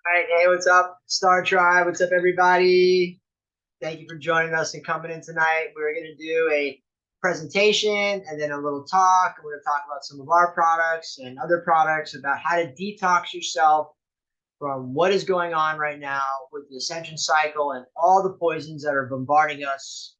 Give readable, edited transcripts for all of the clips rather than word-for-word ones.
All right, hey, what's up, Star Tribe? What's up, everybody? Thank you for joining us and coming in tonight. We're going to do a presentation and then a little talk. We're going to talk about some of our products and other products about how to detox yourself from what is going on right now with the ascension cycle and all the poisons that are bombarding us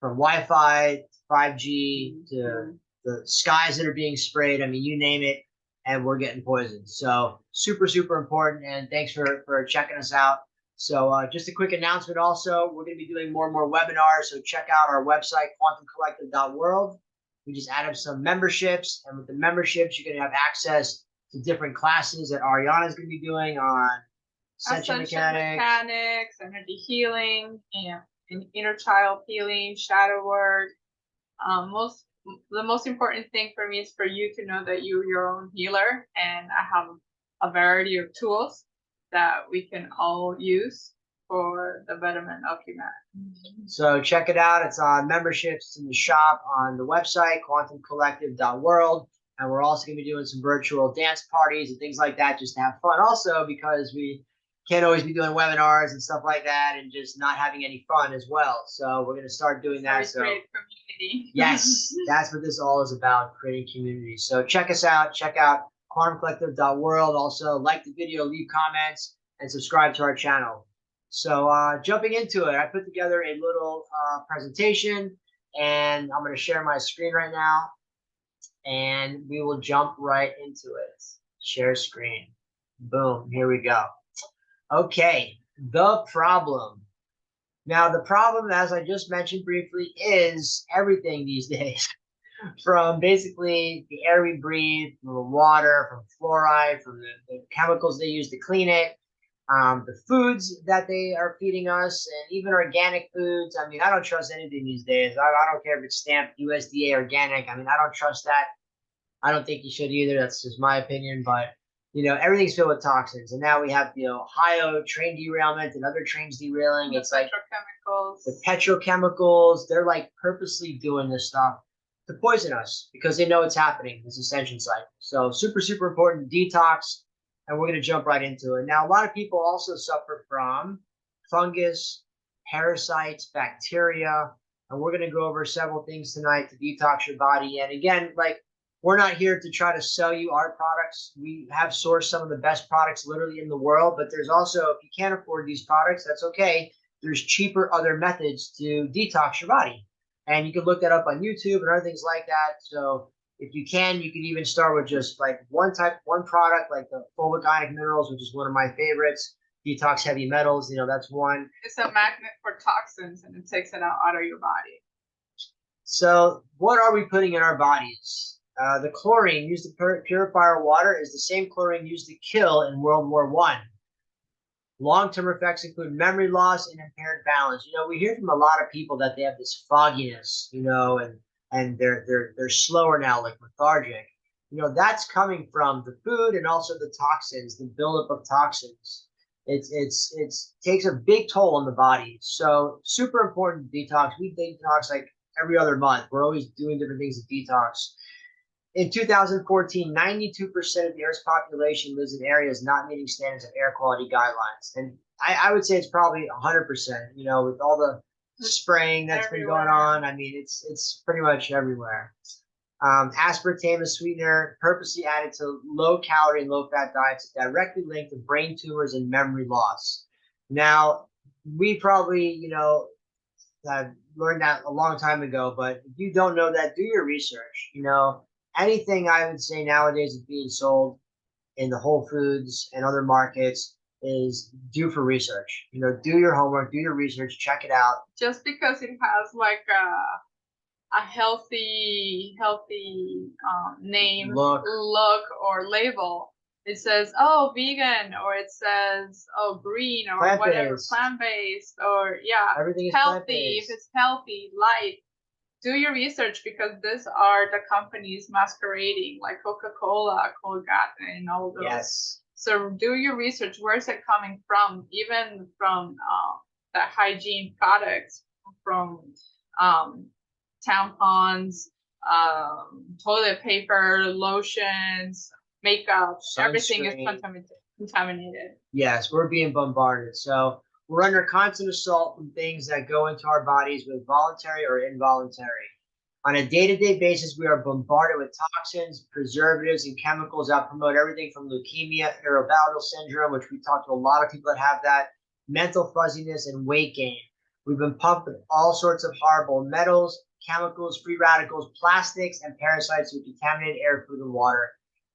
from Wi-Fi, 5G to the skies that are being sprayed. I mean, you name it, and we're getting poisoned. So super, super important. And thanks for checking us out. So just a quick announcement also, we're going to be doing more and more webinars. So check out our website, quantumcollective.world. We just added some memberships. And with the memberships, you're going to have access to different classes that Ariana is going to be doing on ascension mechanics, energy healing, and inner child healing, shadow work. The most important thing for me is for you to know that you're your own healer, and I have a variety of tools that we can all use for the betterment of humanity. So check it out. It's on memberships. It's in the shop on the website, quantumcollective.world. And we're also going to be doing some virtual dance parties and things like that just to have fun also, because we can't always be doing webinars and stuff like that and just not having any fun as well. So we're going to start doing that. So create community. Yes, that's what this all is about, creating community. So check us out. Check out quantumcollective.world. Also like the video, leave comments, and subscribe to our channel. So jumping into it, I put together a little presentation, and I'm going to share my screen right now, and we will jump right into it. Share screen. Boom. Here we go. Okay. The problem. Now, the problem, as I just mentioned briefly, is everything these days. From basically the air we breathe, from the water, from fluoride, from the chemicals they use to clean it, the foods that they are feeding us, and even organic foods. I mean, I don't trust anything these days. I don't care if it's stamped USDA organic. I mean, I don't trust that. I don't think you should either. That's just my opinion. But, everything's filled with toxins. And now we have the Ohio train derailment and other trains derailing. It's like petrochemicals. The petrochemicals, they're like purposely doing this stuff to poison us because they know it's happening, this ascension cycle. So super, super important detox. And we're going to jump right into it. Now, a lot of people also suffer from fungus, parasites, bacteria, and we're going to go over several things tonight to detox your body. And again, we're not here to try to sell you our products. We have sourced some of the best products literally in the world, but there's also, if you can't afford these products, that's okay. There's cheaper other methods to detox your body. And you can look that up on YouTube and other things like that. So if you can even start with just one product, like the fulvic ionic minerals, which is one of my favorites. Detox heavy metals, that's one. It's a magnet for toxins, and it takes it out of your body. So what are we putting in our bodies? The chlorine used to purify our water is the same chlorine used to kill in World War I. Long-term effects include memory loss and impaired balance. We hear from a lot of people that they have this fogginess, and they're slower now, like lethargic. That's coming from the food and also the toxins, the buildup of toxins. It takes a big toll on the body. So super important detox. We detox like every other month. We're always doing different things to detox. In 2014, 92% of the Earth's population lives in areas not meeting standards of air quality guidelines. And I would say it's probably 100%, with all the spraying that's been going on. I mean, it's pretty much everywhere. Aspartame, a sweetener, purposely added to low-calorie and low-fat diets, is directly linked to brain tumors and memory loss. Now, we probably, have learned that a long time ago, but if you don't know that, do your research, Anything I would say nowadays is being sold in the Whole Foods and other markets is due for research. Do your homework, do your research, check it out. Just because it has a healthy name, look, or label, it says, oh, vegan, or it says, oh, green, or whatever, plant-based, or everything is healthy. If it's healthy, light. Do your research, because these are the companies masquerading like Coca-Cola, Colgate, and all those. Yes. So do your research. Where is it coming from? Even from the hygiene products, from tampons, toilet paper, lotions, makeup, everything is contaminated. contaminated. Yes, we're being bombarded. So we're under constant assault from things that go into our bodies with voluntary or involuntary. On a day-to-day basis, we are bombarded with toxins, preservatives, and chemicals that promote everything from leukemia, irritable bowel syndrome, which we talked to a lot of people that have that, mental fuzziness, and weight gain. We've been pumped with all sorts of horrible metals, chemicals, free radicals, plastics, and parasites with contaminated air, food, and water.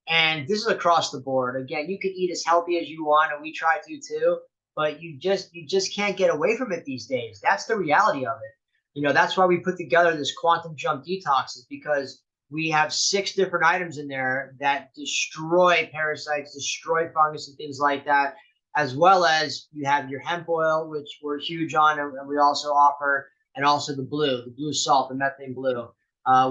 And this is across the board. Again, you can eat as healthy as you want, and we try to too, but you just can't get away from it these days. That's the reality of it. That's why we put together this quantum jump detox, is because we have 6 different items in there that destroy parasites, destroy fungus and things like that, as well as you have your hemp oil, which we're huge on, and we also offer, and also the blue salt, the methane blue,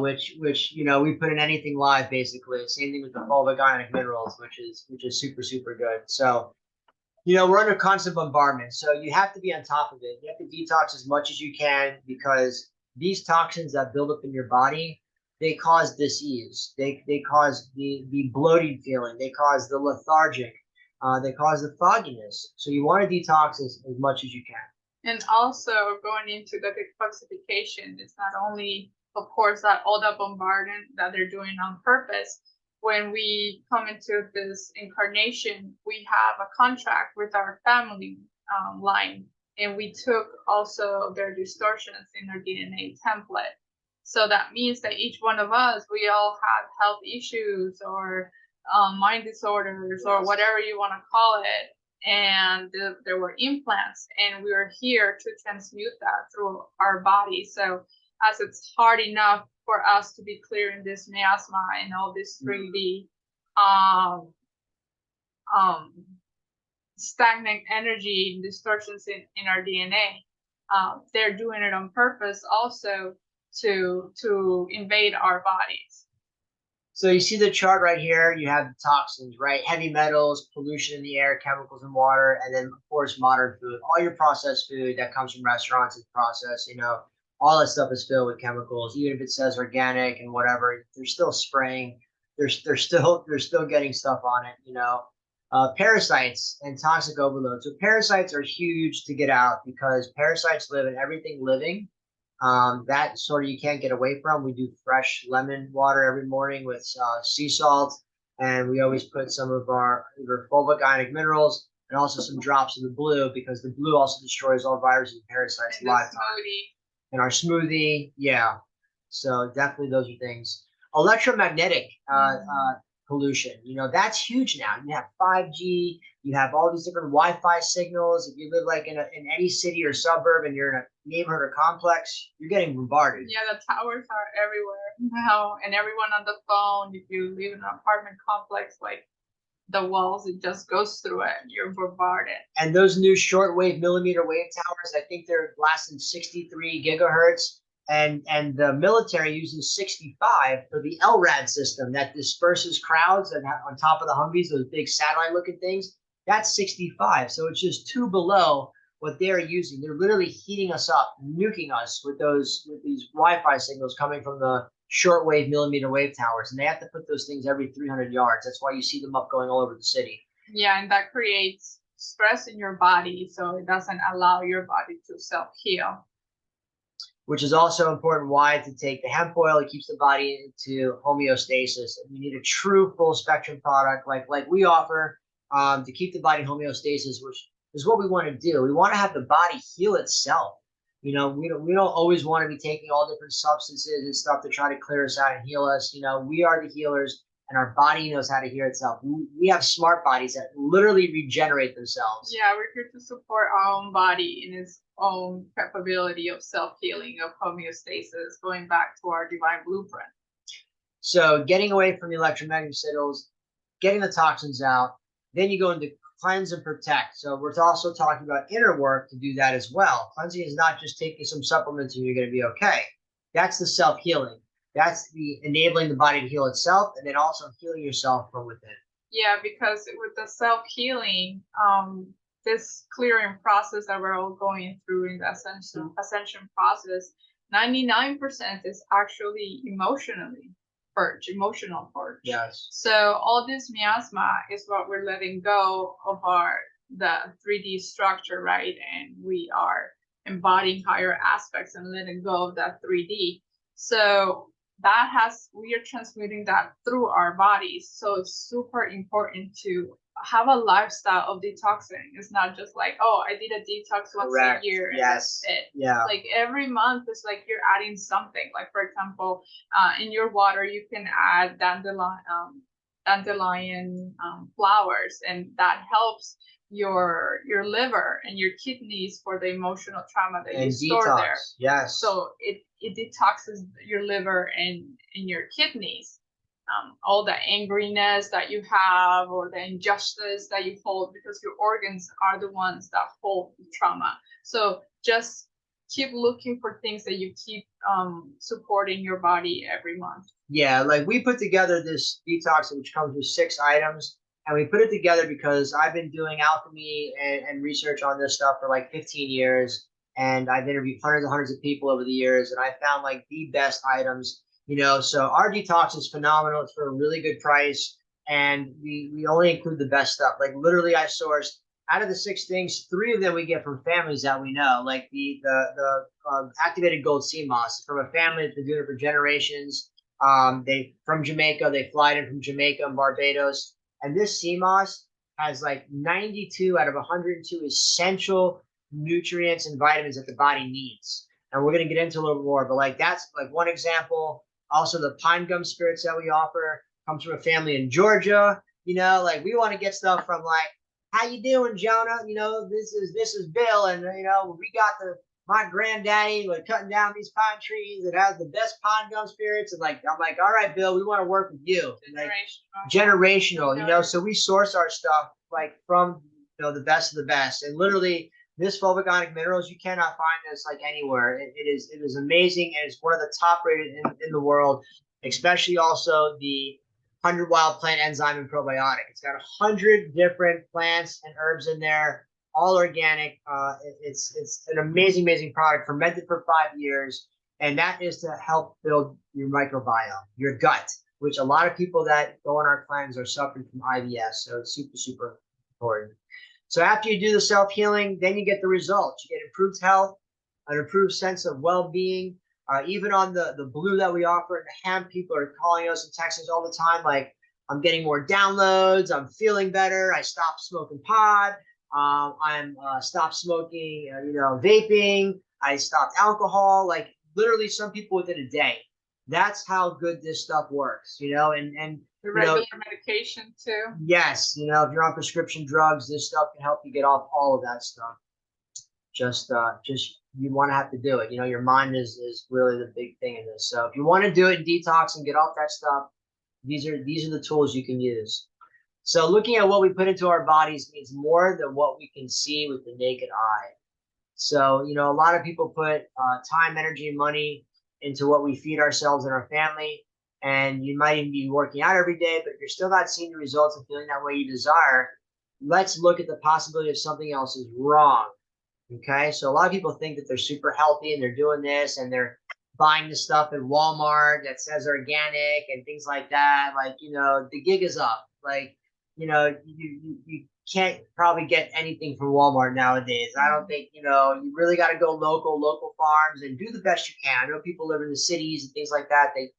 which we put in anything live basically. Same thing with the fulvic ionic minerals, which is super, super good. So we're under constant bombardment, so you have to be on top of it. You have to detox as much as you can, because these toxins that build up in your body, they cause disease. They cause the bloated feeling. They cause the lethargic. They cause the fogginess. So you want to detox as much as you can. And also going into the detoxification, it's not only, of course, that all that bombardment that they're doing on purpose. When we come into this incarnation, we have a contract with our family line, and we took also their distortions in their DNA template. So that means that each one of us, we all have health issues or mind disorders or whatever you want to call it. And there were implants, and we were here to transmute that through our body. So as it's hard enough for us to be clearing this miasma and all this 3D stagnant energy and distortions in our DNA. They're doing it on purpose also to invade our bodies. So you see the chart right here. You have the toxins, right? Heavy metals, pollution in the air, chemicals in water, and then, of course, modern food. All your processed food that comes from restaurants is processed, all that stuff is filled with chemicals. Even if it says organic and whatever, they're still spraying. They're still getting stuff on it. Parasites and toxic overload. So parasites are huge to get out, because parasites live in everything living. That sort of you can't get away from. We do fresh lemon water every morning with sea salt, and we always put some of our either fulvic ionic minerals and also some drops of the blue, because the blue also destroys all viruses and parasites live time. In our smoothie, yeah. So definitely those are things. Electromagnetic pollution, that's huge now. You have 5G, you have all these different Wi-Fi signals. If you live like in any city or suburb and you're in a neighborhood or complex, you're getting bombarded. Yeah, the towers are everywhere now, and everyone on the phone. If you live in an apartment complex, like the walls, it just goes through it, and you're bombarded. And those new shortwave millimeter wave towers, I think they're lasting 63 gigahertz. And the military uses 65 for the LRAD system that disperses crowds and on top of the Humvees, those big satellite-looking things. That's 65, so it's just 2 below what they're using. They're literally heating us up, nuking us with these Wi-Fi signals coming from the shortwave millimeter wave towers, and they have to put those things every 300 yards. That's why you see them up going all over the city. Yeah, and that creates stress in your body, so it doesn't allow your body to self-heal. Which is also important why to take the hemp oil. It keeps the body into homeostasis. And you need a true full spectrum product like we offer to keep the body homeostasis, which is what we want to do. We want to have the body heal itself. We don't always want to be taking all different substances and stuff to try to clear us out and heal us. We are the healers, and our body knows how to heal itself. We have smart bodies that literally regenerate themselves. Yeah, we're here to support our own body in its own capability of self-healing, of homeostasis, going back to our divine blueprint. So getting away from the electromagnetic signals, getting the toxins out, then you go into cleanse and protect. So we're also talking about inner work to do that as well. Cleansing is not just taking some supplements and you're going to be okay. That's the self-healing. That's the enabling the body to heal itself, and then also healing yourself from within. Yeah, because with the self-healing, this clearing process that we're all going through in the ascension process, 99% is actually emotionally. purge, emotional purge. Yes. So all this miasma is what we're letting go of the 3D structure, right? And we are embodying higher aspects and letting go of that 3D. So we are transmuting that through our bodies. So it's super important to have a lifestyle of detoxing. It's not just like, oh, I did a detox once a year and that's it. Yeah. Like every month it's like you're adding something. Like for example, in your water you can add dandelion flowers, and that helps your liver and your kidneys for the emotional trauma that you store there. Yes. So it detoxes your liver and your kidneys. All the angriness that you have or the injustice that you hold, because your organs are the ones that hold the trauma. So just keep looking for things that you keep supporting your body every month. Yeah, like we put together this detox which comes with 6 items, and we put it together because I've been doing alchemy and research on this stuff for like 15 years, and I've interviewed hundreds and hundreds of people over the years, and I found like the best items. So our detox is phenomenal. It's for a really good price, and we only include the best stuff. Like literally, I sourced out of the 6 things, 3 of them we get from families that we know, like the activated gold sea moss from a family that's been doing it for generations. They from Jamaica, they fly it in from Jamaica and Barbados, and this sea moss has like 92 out of 102 essential nutrients and vitamins that the body needs. And we're going to get into a little more, but like that's like one example. Also, the pine gum spirits that we offer comes from a family in Georgia. Like we want to get stuff from like, how you doing, Jonah? This is Bill, and we got my granddaddy like cutting down these pine trees. It has the best pine gum spirits, and like I'm like, all right, Bill, we want to work with you. Generational. So we source our stuff like from the best of the best, and literally this fulvic ionic minerals, you cannot find this like anywhere. It is amazing, and it's one of the top rated in the world, especially also the 100 Wild Plant Enzyme and Probiotic. It's got 100 different plants and herbs in there, all organic. It's an amazing product, fermented for 5 years, and that is to help build your microbiome, your gut, which a lot of people that go on our cleanse are suffering from IBS. So it's super important. So after you do the self-healing, then you get the results. You get improved health, an improved sense of well-being. Even on the blue that we offer in the hemp, people are calling us and texting us all the time, like, I'm getting more downloads, I'm feeling better, I stopped smoking pot, I'm stopped smoking, vaping, I stopped alcohol, like literally some people within a day. That's how good this stuff works, and the regular medication too. Yes, if you're on prescription drugs, this stuff can help you get off all of that stuff. Just you want to have to do it. Your mind is really the big thing in this. So if you want to do it and detox and get off that stuff, these are the tools you can use. So looking at what we put into our bodies means more than what we can see with the naked eye. So, a lot of people put time, energy, and money into what we feed ourselves and our family. And you might even be working out every day, but if you're still not seeing the results and feeling that way you desire, let's look at the possibility of something else is wrong. Okay, so a lot of people think that they're super healthy and they're doing this and they're buying the stuff at Walmart that says organic and things like that. Like, the gig is up. Like, you can't probably get anything from Walmart nowadays. I don't think, you really got to go local farms and do the best you can. I know people live in the cities and things like that. They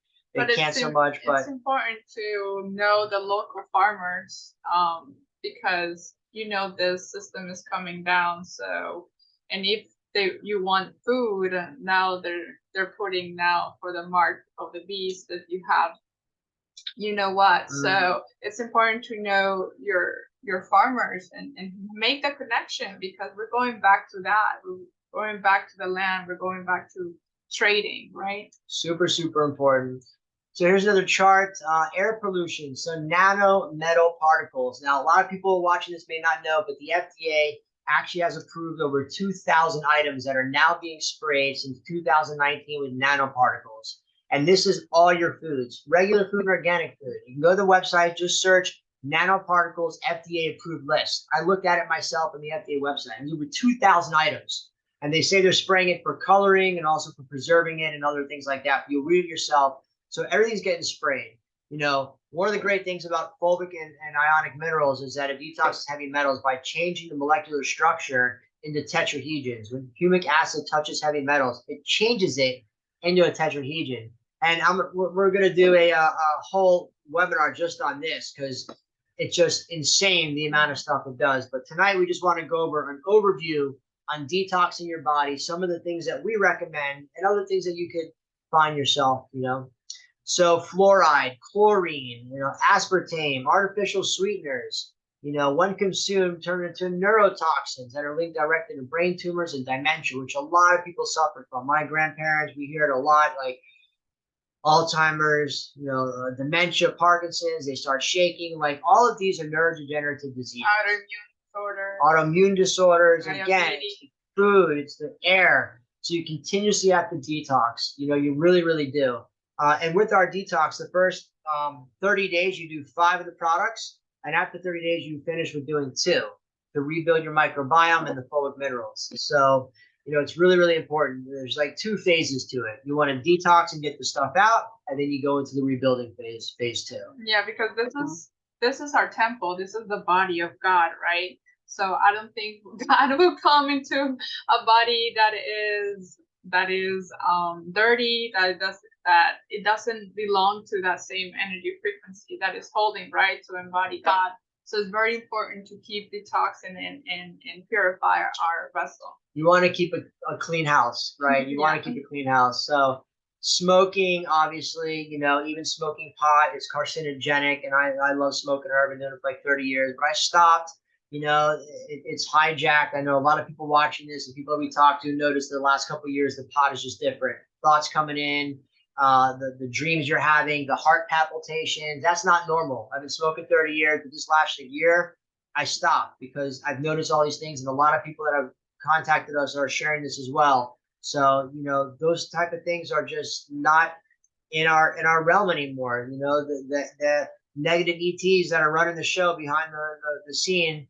can't so much, but it's important to know the local farmers because the system is coming down. So, and if you want food, now they're putting now for the mark of the beast that you have, So it's important to know your farmers and make the connection, because we're going back to that. We're going back to the land. We're going back to trading, right? Super important. So here's another chart, air pollution. So nano metal particles. Now, a lot of people watching this may not know, but the FDA actually has approved over 2,000 items that are now being sprayed since 2019 with nanoparticles. And this is all your foods, regular food and organic food. You can go to the website, just search nanoparticles FDA approved list. I looked at it myself on the FDA website, and there were 2,000 items. And they say they're spraying it for coloring and also for preserving it and other things like that. But you'll read it yourself. So everything's getting sprayed. You know, one of the great things about fulvic and ionic minerals is that it detoxes heavy metals by changing the molecular structure into tetrahedrons. When humic acid touches heavy metals, it changes it into a tetrahedron. And we're going to do a whole webinar just on this because it's just insane the amount of stuff it does. But tonight we just want to go over an overview on detoxing your body, some of the things that we recommend and other things that you could find yourself, you know. So fluoride, chlorine, you know, aspartame, artificial sweeteners, you know, when consumed, turn into neurotoxins that are linked directly to brain tumors and dementia, which a lot of people suffer from. My grandparents, we hear it a lot, like Alzheimer's, you know, dementia, Parkinson's, they start shaking. Like all of these are neurodegenerative diseases. Autoimmune disorders. Again, it's the food, it's the air. So you continuously have to detox. You know, you really, really do. And with our detox, the first 30 days, you do 5 of the products. And after 30 days, you finish with doing 2 to rebuild your microbiome and the fulvic minerals. So, you know, it's really, really important. There's like 2 phases to it. You want to detox and get the stuff out, and then you go into the rebuilding phase 2. Yeah, because this is our temple. This is the body of God, right? So I don't think God will come into a body that is dirty, that it doesn't belong to that same energy frequency that is holding, right, to embody God. So it's very important to keep detoxing and purify our vessel. You want to keep a clean house, right? You want to keep a clean house. So smoking, obviously, you know, even smoking pot is carcinogenic, and I love smoking herb. I've been doing it for like 30 years, but I stopped. You know, it's hijacked. I know a lot of people watching this and people that we talk to notice the last couple of years the pot is just different. Thoughts coming in, the dreams you're having, the heart palpitations. That's not normal. I've been smoking 30 years, but this last year I stopped because I've noticed all these things, and a lot of people that have contacted us are sharing this as well. So, you know, those type of things are just not in our realm anymore. You know, the negative ETs that are running the show behind the scene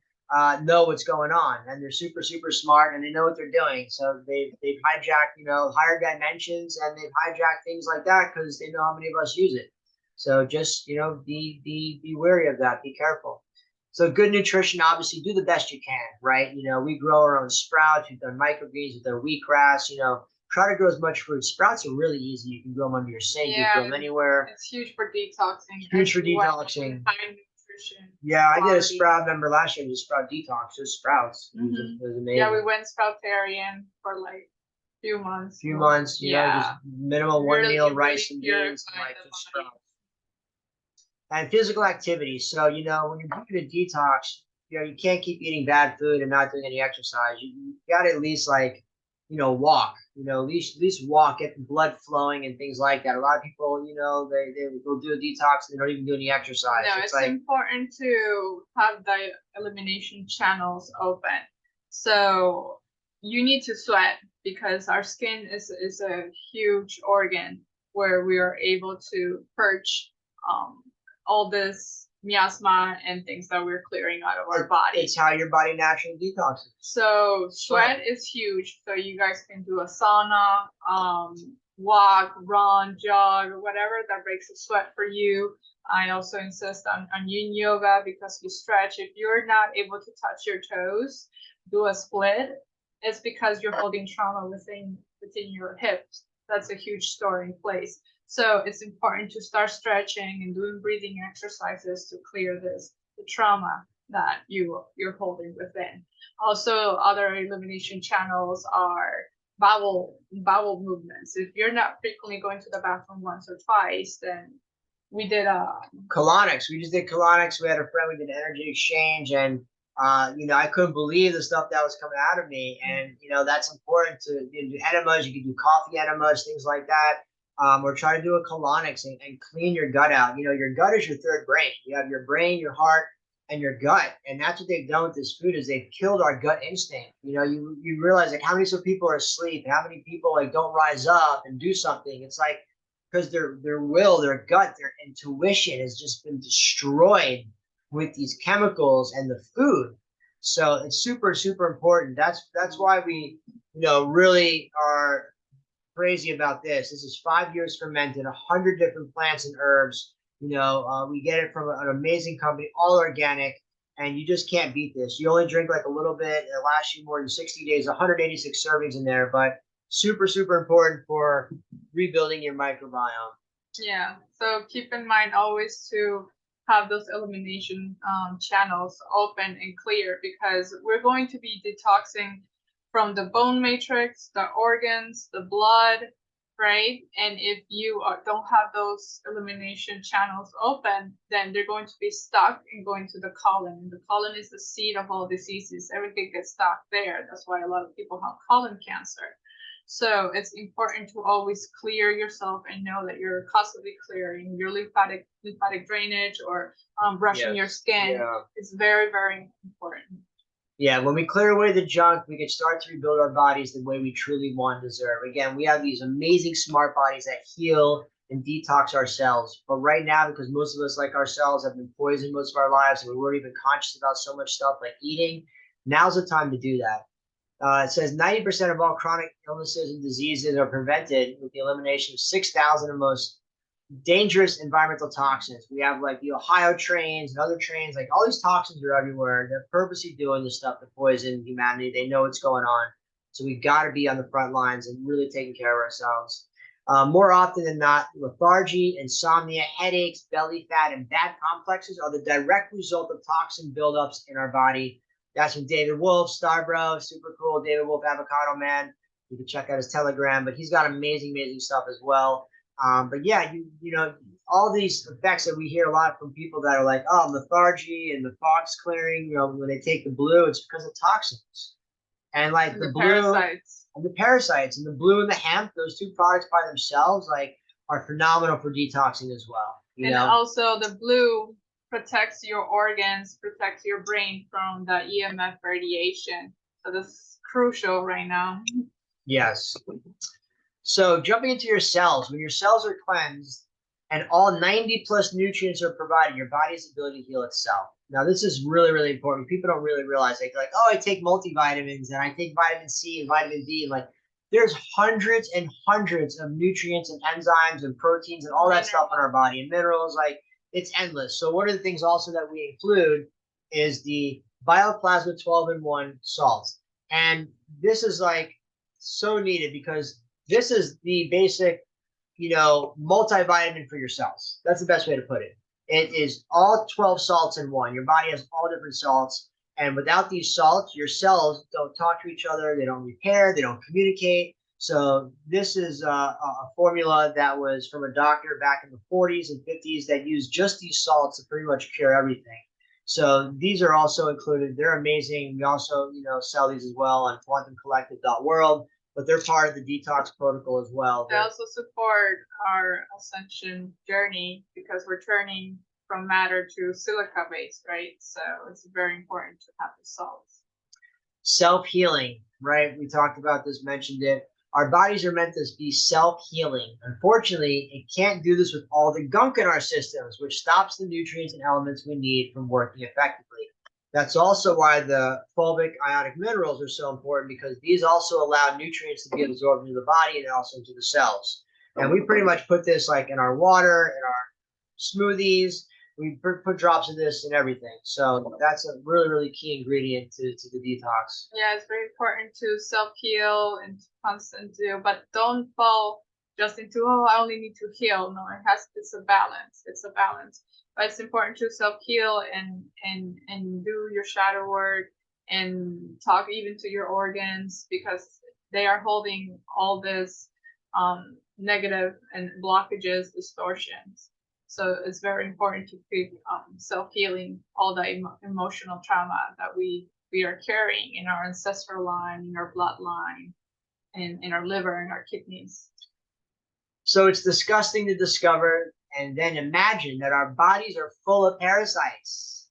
know what's going on, and they're super, super smart, and they know what they're doing. So they've hijacked, you know, higher dimensions, and they've hijacked things like that because they know how many of us use it. So just, you know, be wary of that. Be careful. So good nutrition, obviously, do the best you can, right? You know, we grow our own sprouts. We've done microgreens with our wheatgrass. You know, try to grow as much fruit. Sprouts are really easy. You can grow them under your sink. You can grow them anywhere. It's huge for detoxing. Huge for detoxing. High nutrition. Yeah, I did a sprout member last year. Just sprout detox, just sprouts. It was amazing. Yeah, we went sproutarian for like few months. You know, just minimum one meal, rice and beans, and like just sprouts. And physical activity. So, you know, when you're doing a detox, you know, you can't keep eating bad food and not doing any exercise. You got to at least, like, you know, walk. You know, at least walk, get the blood flowing and things like that. A lot of people, you know, they will do a detox and they don't even do any exercise. No, it's like, important to have the elimination channels open. So you need to sweat because our skin is a huge organ where we are able to purge all this miasma and things that we're clearing out of our body. It's how your body naturally detoxes. So sweat is huge. So you guys can do a sauna, walk, run, jog, or whatever that breaks the sweat for you. I also insist on yin yoga because you stretch. If you're not able to touch your toes, do a split. It's because you're holding trauma within your hips. That's a huge storing place. So it's important to start stretching and doing breathing exercises to clear the trauma that you're holding within. Also, other elimination channels are bowel movements. If you're not frequently going to the bathroom once or twice, then we did colonics. We just did colonics. We had a friend, we did energy exchange, and you know, I couldn't believe the stuff that was coming out of me. And you know, that's important to do enemas. You can do coffee enemas, things like that. Or try to do a colonics and clean your gut out. You know, your gut is your third brain. You have your brain, your heart, and your gut. And that's what they've done with this food is they've killed our gut instinct. You know, you realize like how many people are asleep, how many people like don't rise up and do something. It's like because their will, their gut, their intuition has just been destroyed with these chemicals and the food. So it's super, super important. That's why we, you know, really are crazy about this. This is 5 years fermented, 100 different plants and herbs. We get it from an amazing company, all organic, and you just can't beat this. You only drink like a little bit. It lasts you more than 60 days, 186 servings in there, but super, super important for rebuilding your microbiome. Yeah, so keep in mind always to have those elimination channels open and clear, because we're going to be detoxing from the bone matrix, the organs, the blood, right? And if you don't have those elimination channels open, then they're going to be stuck and going to the colon. And the colon is the seat of all diseases. Everything gets stuck there. That's why a lot of people have colon cancer. So it's important to always clear yourself and know that you're constantly clearing your lymphatic drainage, or brushing your skin. Yeah. It's very, very important. Yeah, when we clear away the junk, we can start to rebuild our bodies the way we truly want and deserve. Again, we have these amazing smart bodies that heal and detox our cells. But right now, because most of us, like ourselves, have been poisoned most of our lives, and we weren't even conscious about so much stuff like eating, now's the time to do that. It says 90% of all chronic illnesses and diseases are prevented with the elimination of 6,000 of most dangerous environmental toxins. We have like the Ohio trains and other trains, like all these toxins are everywhere. They're purposely doing this stuff to poison humanity. They know what's going on. So we've got to be on the front lines and really taking care of ourselves. More often than not, lethargy, insomnia, headaches, belly fat, and bad complexes are the direct result of toxin buildups in our body. That's from David Wolf, Starbro, super cool. David Wolf, Avocado Man. You can check out his Telegram, but he's got amazing, amazing stuff as well. But yeah, you know, all these effects that we hear a lot from people that are like, oh, lethargy and the fog's clearing, you know, when they take the blue, it's because of toxins. And like the blue parasites. And the parasites and the blue and the hemp, those two products by themselves, like, are phenomenal for detoxing as well. You know? Also the blue protects your organs, protects your brain from the EMF radiation. So this is crucial right now. Yes. So jumping into your cells, when your cells are cleansed and all 90 plus nutrients are provided, your body's ability to heal itself. Now, this is really, really important. People don't really realize it. They're like, oh, I take multivitamins and I take vitamin C and vitamin D. And like, there's hundreds and hundreds of nutrients and enzymes and proteins and all that stuff in our body, and minerals. Like, it's endless. So one of the things also that we include is the Bioplasma 12-in-1 salt. And this is like so needed because this is the basic, you know, multivitamin for your cells. That's the best way to put it. It is all 12 salts in one. Your body has all different salts. And without these salts, your cells don't talk to each other. They don't repair. They don't communicate. So this is a formula that was from a doctor back in the 40s and 50s that used just these salts to pretty much cure everything. So these are also included. They're amazing. We also, you know, sell these as well on quantumcollective.world, but they're part of the detox protocol as well. They also support our ascension journey because we're turning from matter to silica based, right? So it's very important to have the salts. Self-healing, right? We talked about this, mentioned it. Our bodies are meant to be self-healing. Unfortunately, it can't do this with all the gunk in our systems, which stops the nutrients and elements we need from working effectively. That's also why the fulvic ionic minerals are so important, because these also allow nutrients to be absorbed into the body and also into the cells. And we pretty much put this like in our water, in our smoothies. We put drops of this in everything. So that's a really, really key ingredient to the detox. Yeah, it's very important to self-heal and constant do, but don't fall just into, oh, I only need to heal. No, it's a balance. It's a balance. But it's important to self-heal and do your shadow work and talk even to your organs, because they are holding all this negative and blockages, distortions. So it's very important to keep self-healing all the emotional trauma that we are carrying in our ancestral line, in our bloodline, and in our liver and our kidneys. So it's disgusting to discover and then imagine that our bodies are full of parasites.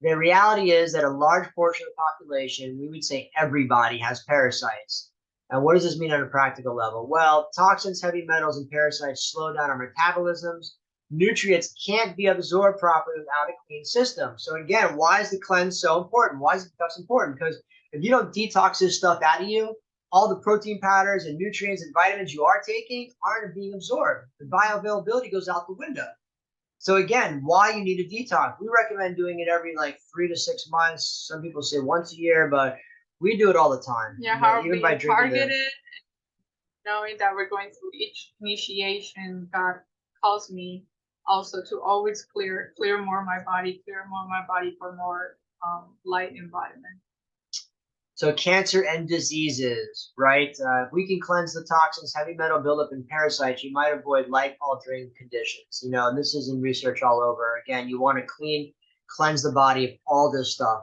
The reality is that a large portion of the population, we would say everybody, has parasites. And what does this mean on a practical level? Well, toxins, heavy metals, and parasites slow down our metabolisms. Nutrients can't be absorbed properly without a clean system. So again, why is the cleanse so important? Why is it important? Because if you don't detox this stuff out of you, all the protein powders and nutrients and vitamins you are taking aren't being absorbed. The bioavailability goes out the window. So again, why you need a detox? We recommend doing it every like 3 to 6 months. Some people say once a year, but we do it all the time. Yeah, you know, how even by being drinking targeted, knowing that we're going through each initiation, God calls me also to always clear more my body for more light environment. So cancer and diseases, right? If we can cleanse the toxins, heavy metal buildup, and parasites, you might avoid life-altering conditions. You know, and this is in research all over. Again, you want to cleanse the body of all this stuff.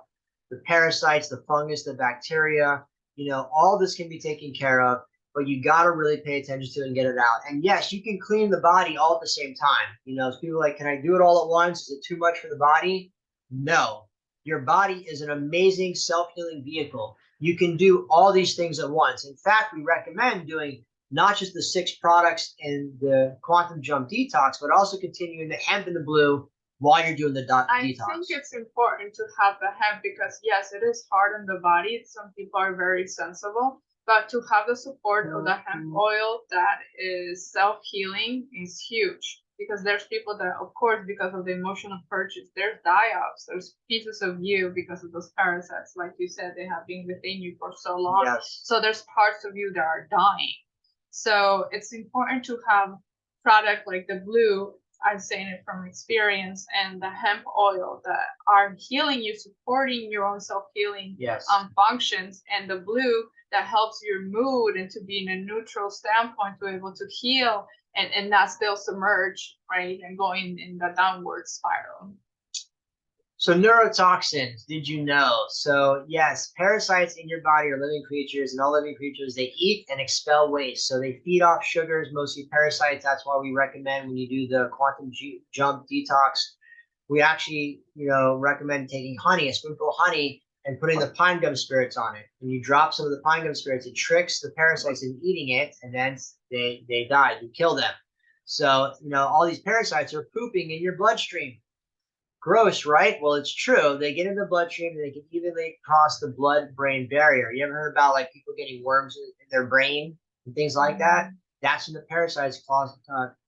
The parasites, the fungus, the bacteria, you know, all this can be taken care of, but you got to really pay attention to it and get it out. And yes, you can clean the body all at the same time. You know, so people are like, can I do it all at once? Is it too much for the body? No. Your body is an amazing self-healing vehicle. You can do all these things at once. In fact, we recommend doing not just the 6 products in the Quantum Jump Detox, but also continuing the hemp and the blue while you're doing the detox. I think it's important to have the hemp because, yes, it is hard on the body. Some people are very sensible, but to have the support of the hemp oil that is self-healing is huge. Because there's people that, of course, because of the emotional purchase, there's die-offs, there's pieces of you because of those parasites. Like you said, they have been within you for so long. Yes. So there's parts of you that are dying. So it's important to have product like the blue, I'm saying it from experience, and the hemp oil that are healing you, supporting your own self-healing functions, and the blue that helps your mood and to be in a neutral standpoint to be able to heal and not still submerge, right, and going in the downward spiral. So neurotoxins, did you know? So yes, parasites in your body are living creatures, and all living creatures, they eat and expel waste. So they feed off sugars, mostly parasites. That's why we recommend when you do the Quantum Jump Detox, we actually, you know, recommend taking honey, a spoonful of honey, and putting the pine gum spirits on it. When you drop some of the pine gum spirits, it tricks the parasites into eating it, and then they die. You kill them. So, you know, all these parasites are pooping in your bloodstream. Gross, right? Well, it's true. They get in the bloodstream and they can evenly cross the blood-brain barrier. You ever heard about like people getting worms in their brain and things like that? That's when the parasites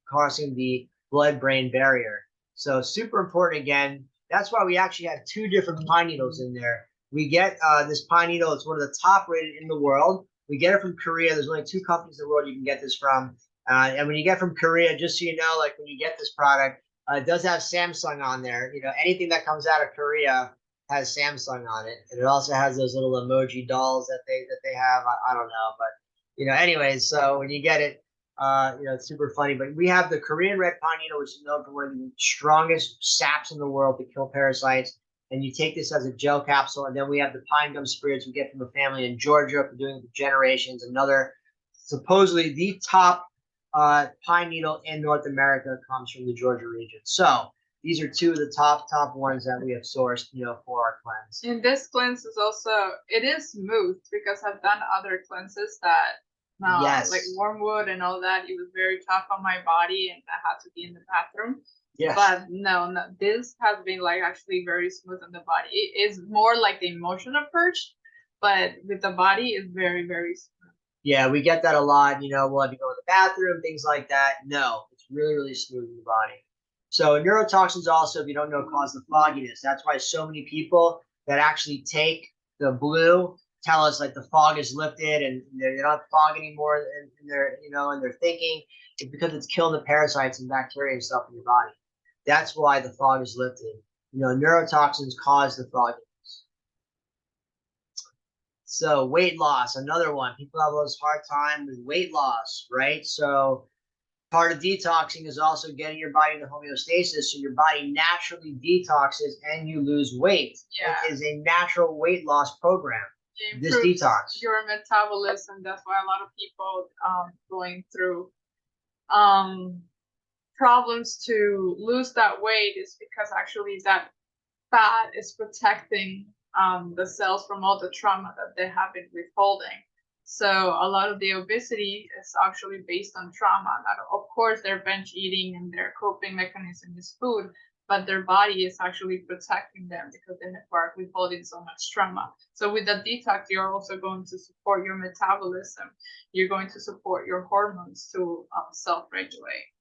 crossing the blood-brain barrier. So super important again. That's why we actually have 2 different pine needles in there. We get this pine needle. It's one of the top rated in the world. We get it from Korea. There's only 2 companies in the world you can get this from. And when you get from Korea, just so you know, like when you get this product, it does have Samsung on there. You know, anything that comes out of Korea has Samsung on it, and it also has those little emoji dolls that they have. I don't know, but you know, anyways. So when you get it, you know, it's super funny. But we have the Korean red pine needle, which is known for one of the strongest saps in the world to kill parasites. And you take this as a gel capsule, and then we have the pine gum spirits we get from a family in Georgia for doing it for generations. Another, supposedly the top pine needle in North America comes from the Georgia region. So these are 2 of the top ones that we have sourced, you know, for our cleanse. And this cleanse is also, it is smooth because I've done other cleanses that like wormwood and all that, it was very tough on my body and I had to be in the bathroom. Yes. But no, this has been like actually very smooth on the body. It is more like the emotional purge, but with the body it's very, very smooth. Yeah, we get that a lot. You know, we'll have you go to the bathroom, things like that. No, it's really, really smooth in the body. So neurotoxins also, if you don't know, cause the fogginess. That's why so many people that actually take the blue tell us like the fog is lifted and they don't fog anymore in their, you know, in their thinking. It's because it's killing the parasites and bacteria and stuff in your body. That's why the fog is lifted. You know, neurotoxins cause the fogginess. So weight loss, another one. People have a hard time with weight loss, right? So part of detoxing is also getting your body into homeostasis, so your body naturally detoxes and you lose weight. Yeah. It is a natural weight loss program. This detox. Your metabolism. That's why a lot of people going through problems to lose that weight is because actually that fat is protecting the cells from all the trauma that they have been withholding. So a lot of the obesity is actually based on trauma. Now, of course, their binge eating and their coping mechanism is food, but their body is actually protecting them because they are withholding so much trauma. So with the detox, you're also going to support your metabolism. You're going to support your hormones to self-regulate.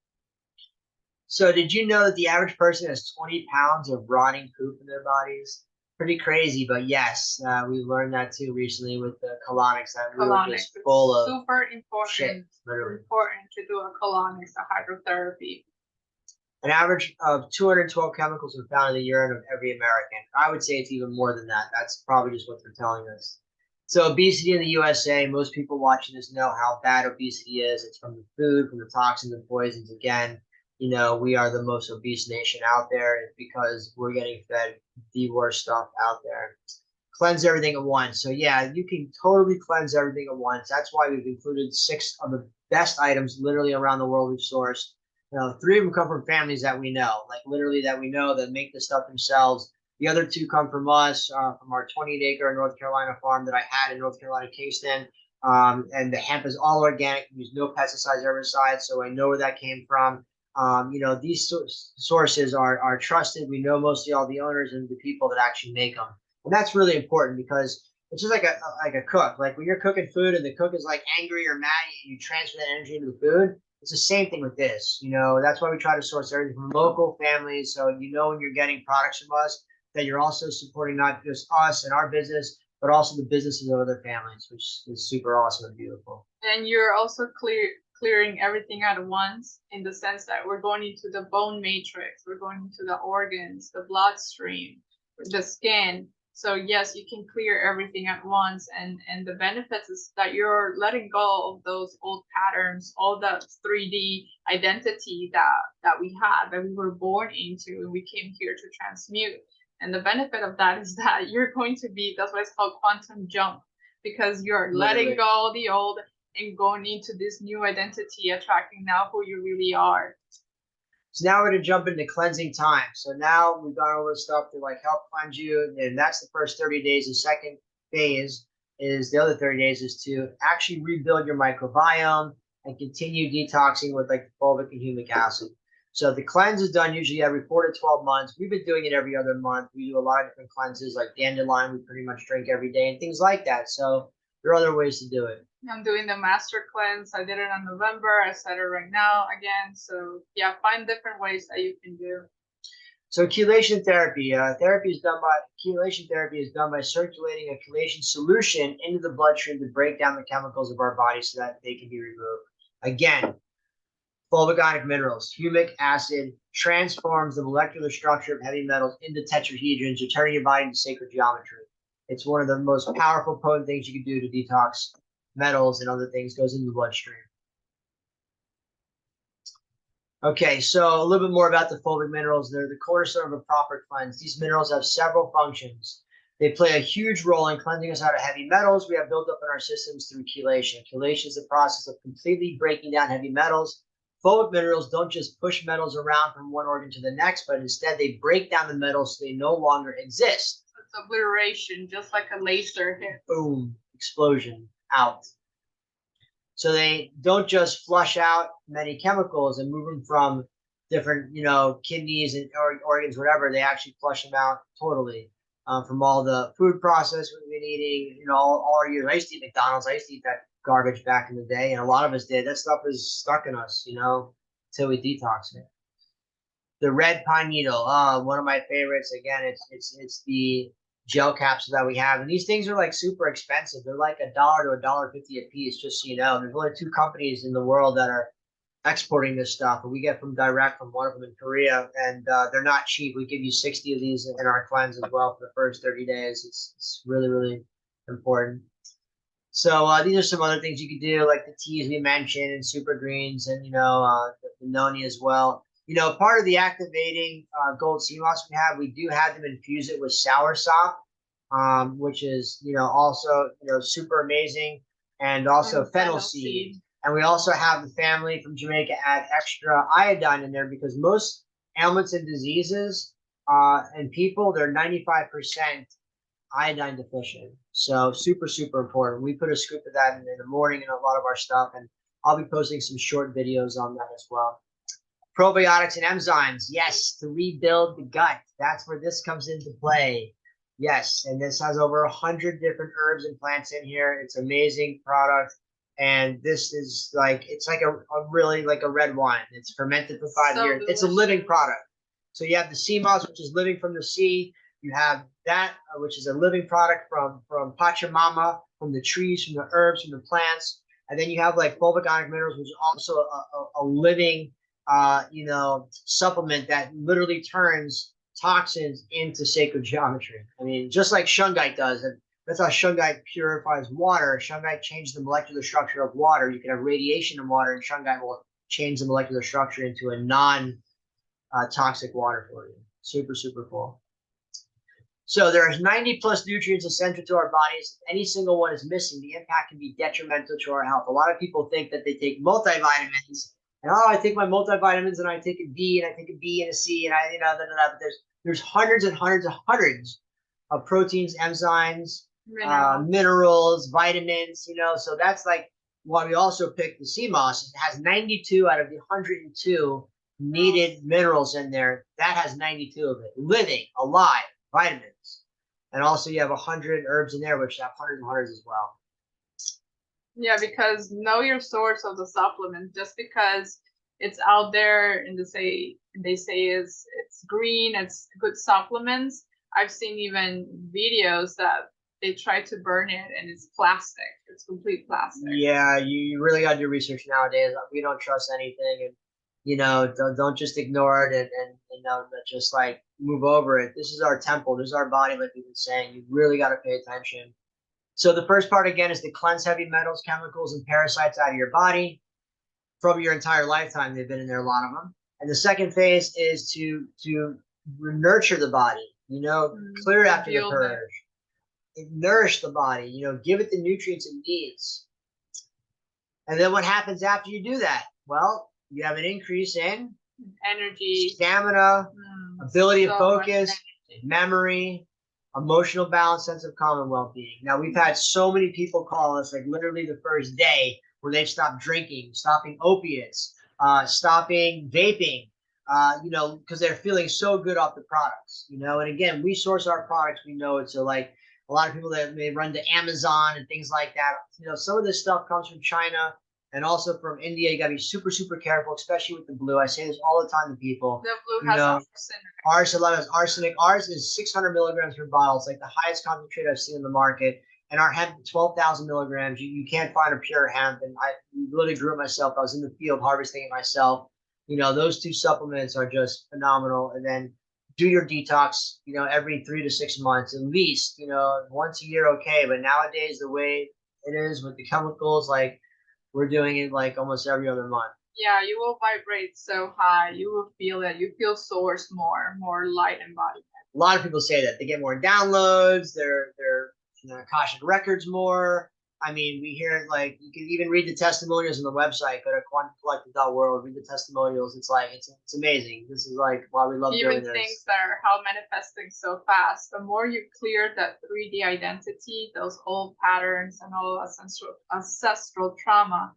So did you know that the average person has 20 pounds of rotting poop in their bodies? Pretty crazy, but yes, we learned that too recently with the colonics, that we were just full of super important, shit, literally. important to do a colonics, a hydrotherapy. An average of 212 chemicals are found in the urine of every American. I would say it's even more than that. That's probably just what they're telling us. So obesity in the USA, most people watching this know how bad obesity is. It's from the food, from the toxins and poisons. Again, you know, we are the most obese nation out there. It's because we're getting fed the worst stuff out there. Cleanse everything at once. So yeah, you can totally cleanse everything at once. That's why we've included 6 of the best items literally around the world we've sourced. You know, 3 of them come from families that we know, like literally that we know that make the stuff themselves. The other 2 come from us, from our 28-acre North Carolina farm that I had in North Carolina, Kingston. And the hemp is all organic, use no pesticides, herbicides, so I know where that came from. You know, these sources are trusted. We know mostly all the owners and the people that actually make them. And that's really important because it's just like a cook. Like when you're cooking food and the cook is like angry or mad, and you transfer that energy into the food. It's the same thing with this. You know, that's why we try to source everything from local families. So you know when you're getting products from us that you're also supporting not just us and our business, but also the businesses of other families, which is super awesome and beautiful. And you're also clearing everything at once in the sense that we're going into the bone matrix, we're going into the organs, the bloodstream, the skin. So yes, you can clear everything at once, and the benefits is that you're letting go of those old patterns, all that 3D identity that we had, that we were born into, and we came here to transmute. And the benefit of that is that you're going to be, that's why it's called quantum jump, because you're letting go of the old and going into this new identity, attracting now who you really are. So now we're going to jump into cleansing time. So now we've gone over stuff to like help cleanse you, and that's the first 30 days. The second phase is the other 30 days is to actually rebuild your microbiome and continue detoxing with like fulvic and humic acid. So the cleanse is done usually every 4 to 12 months. We've been doing it every other month. We do a lot of different cleanses like dandelion. We pretty much drink every day and things like that. So there are other ways to do it. I'm doing the master cleanse. I did it in November. I said it right now again. So yeah, find different ways that you can do. So chelation therapy. Chelation therapy is done by circulating a chelation solution into the bloodstream to break down the chemicals of our body so that they can be removed. Again, fulvic ionic minerals, humic acid transforms the molecular structure of heavy metals into tetrahedrons, returning your body to sacred geometry. It's one of the most powerful, potent things you can do to detox metals and other things, goes into the bloodstream. Okay, so a little bit more about the fulvic minerals. They're the cornerstone of a proper cleanse. These minerals have several functions. They play a huge role in cleansing us out of heavy metals we have built up in our systems through chelation. Chelation is the process of completely breaking down heavy metals. Fulvic minerals don't just push metals around from one organ to the next, but instead they break down the metals so they no longer exist. It's obliteration, just like a laser hit. Boom, explosion, out. So they don't just flush out many chemicals and move them from different, you know, kidneys and organs, whatever. They actually flush them out totally from all the food process we've been eating. You know, all our years. I used to eat McDonald's. I used to eat that garbage back in the day, and a lot of us did. That stuff is stuck in us, you know, until we detox it. The red pine needle, one of my favorites. Again, it's the gel capsule that we have, and these things are like super expensive. They're like $1 to $1.50 a piece, just so you know. There's only 2 companies in the world that are exporting this stuff, and we get from direct from one of them in Korea, and they're not cheap. We give you 60 of these in our cleanse as well for the first 30 days. It's really, really important. So these are some other things you could do, like the teas we mentioned, and super greens, and you know the noni as well. You know, part of the activating gold sea moss we do have them infuse it with soursop, which is, you know, also, you know, super amazing, and also fennel seed. And we also have the family from Jamaica add extra iodine in there because most ailments and diseases in people, they're 95% iodine deficient. So super, super important. We put a scoop of that in the morning in a lot of our stuff, and I'll be posting some short videos on that as well. Probiotics and enzymes, yes, to rebuild the gut. That's where this comes into play. Yes, and this has over 100 different herbs and plants in here. It's an amazing product. And this is like, it's like a really like a red wine. It's fermented for 5 years. It's a living product. So you have the sea moss, which is living from the sea. You have that, which is a living product from Pachamama, from the trees, from the herbs, from the plants. And then you have like fulvic ionic minerals, which is also a living supplement that literally turns toxins into sacred geometry. I mean, just like shungite does. And that's how shungite purifies water. Shungite changes the molecular structure of water. You can have radiation in water, and shungite will change the molecular structure into a non-toxic water for you. Super, super cool. So there's 90 plus nutrients essential to our bodies. If any single one is missing, the impact can be detrimental to our health. A lot of people think that they take multivitamins, and I take my multivitamins, and I take a D, and I take a B and a C, and but there's hundreds and hundreds and hundreds of proteins, enzymes, minerals, vitamins, so that's like why we also picked the sea moss. It has 92 out of the 102 needed minerals in there. That has 92 of it, living, alive, vitamins. And also you have 100 herbs in there, which have hundreds and hundreds as well. Yeah, because know your source of the supplement. Just because it's out there and they say it's green, it's good supplements. I've seen even videos that they try to burn it and it's plastic. It's complete plastic. Yeah, you really got to do research nowadays. We don't trust anything, and don't just ignore it and just like move over it. This is our temple. This is our body, like we've been saying. You really got to pay attention. So the first part, again, is to cleanse heavy metals, chemicals, and parasites out of your body. From your entire lifetime, they've been in there, a lot of them. And the second phase is to nurture the body, clear it after the purge. Nourish the body, give it the nutrients it needs. And then what happens after you do that? Well, you have an increase in energy, stamina, ability to focus, memory, emotional balance, sense of calm and well-being. Now, we've had so many people call us, like literally the first day, where they've stopped drinking, stopping opiates, stopping vaping, because they're feeling so good off the products, and again, we source our products. We know it's like a lot of people that may run to Amazon and things like that. Some of this stuff comes from China and also from India. You got to be super, super careful, especially with the blue. I say this all the time to people. The blue has arsenic. A lot of arsenic. Ours is 600 milligrams per bottle. It's like the highest concentrate I've seen in the market. And our hemp, 12,000 milligrams. You can't find a pure hemp. And I literally grew it myself. I was in the field harvesting it myself. Those two supplements are just phenomenal. And then do your detox, every 3 to 6 months at least, once a year, okay. But nowadays, the way it is with the chemicals, like we're doing it like almost every other month. Yeah, you will vibrate so high. You will feel that. You feel source more light embodiment. A lot of people say that they get more downloads. They're Akashic records more. I mean, we hear it, like you can even read the testimonials on the website. Go to quantumcollective.world, read the testimonials. It's like it's amazing. This is like why we love doing this. Even things that are how manifesting so fast. The more you clear that 3D identity, those old patterns and all ancestral trauma,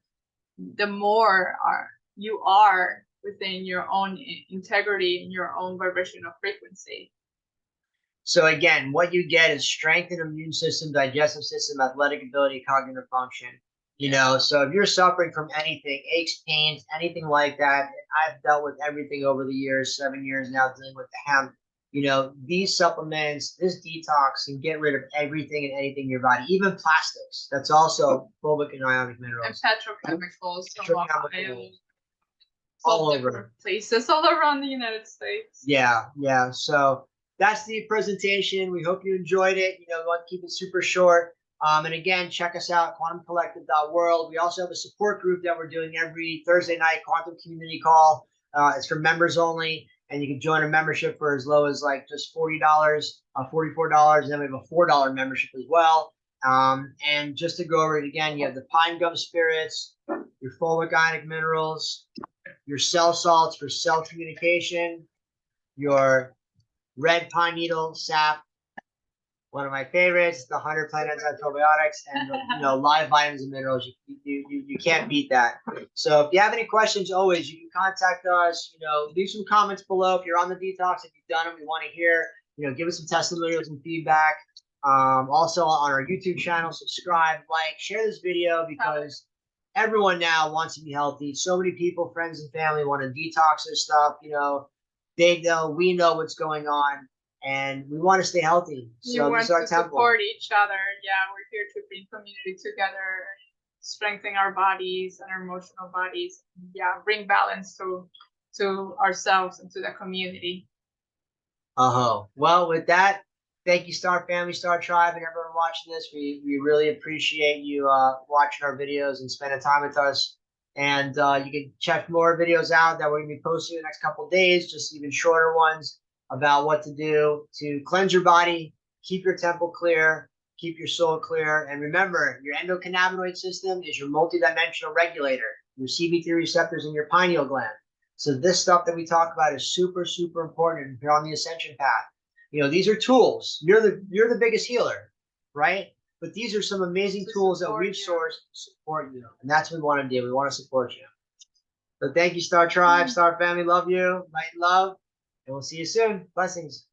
the more you are within your own integrity and your own vibrational frequency. So again, what you get is strengthened immune system, digestive system, athletic ability, cognitive function. So if you're suffering from anything, aches, pains, anything like that, I've dealt with everything over the years, 7 years now dealing with the hemp. These supplements, this detox can get rid of everything and anything in your body, even plastics. That's also fulvic and ionic minerals. And petrochemicals. All over places all around the United States. Yeah. So that's the presentation. We hope you enjoyed it. We want to keep it super short. And again, check us out, quantumcollective.world. We also have a support group that we're doing every Thursday night, Quantum Community Call. It's for members only, and you can join a membership for as low as like just $40, $44, and then we have a $4 membership as well. And just to go over it again, you have the pine gum spirits, your fulvic ionic minerals, your cell salts for cell communication, your red pine needle sap, One of my favorites, the 100 plant enzyme probiotics, and live vitamins and minerals. You can't beat that. So if you have any questions, always you can contact us. Leave some comments below if you're on the detox. If you've done them, we want to hear. Give us some testimonials and feedback. Also on our YouTube channel, subscribe, like, share this video, because everyone now wants to be healthy. So many people, friends and family, want to detox this stuff. They know, we know what's going on, and we want to stay healthy. So we this is want our to temple. support each other. Yeah, we're here to bring community together, strengthen our bodies and our emotional bodies. Yeah, bring balance to ourselves and to the community. Well, with that, thank you, Star Family, Star Tribe, and everyone watching this. We really appreciate you watching our videos and spending time with us. And you can check more videos out that we're going to be posting in the next couple of days, just even shorter ones about what to do to cleanse your body, keep your temple clear, keep your soul clear. And remember, your endocannabinoid system is your multidimensional regulator, your CB3 receptors in your pineal gland. So this stuff that we talk about is super, super important if you're on the ascension path. These are tools. You're the biggest healer, right? But these are some amazing tools that we've sourced to support you. And that's what we want to do. We want to support you. So thank you, Star Tribe, Star Family. Love you. Light and love. And we'll see you soon. Blessings.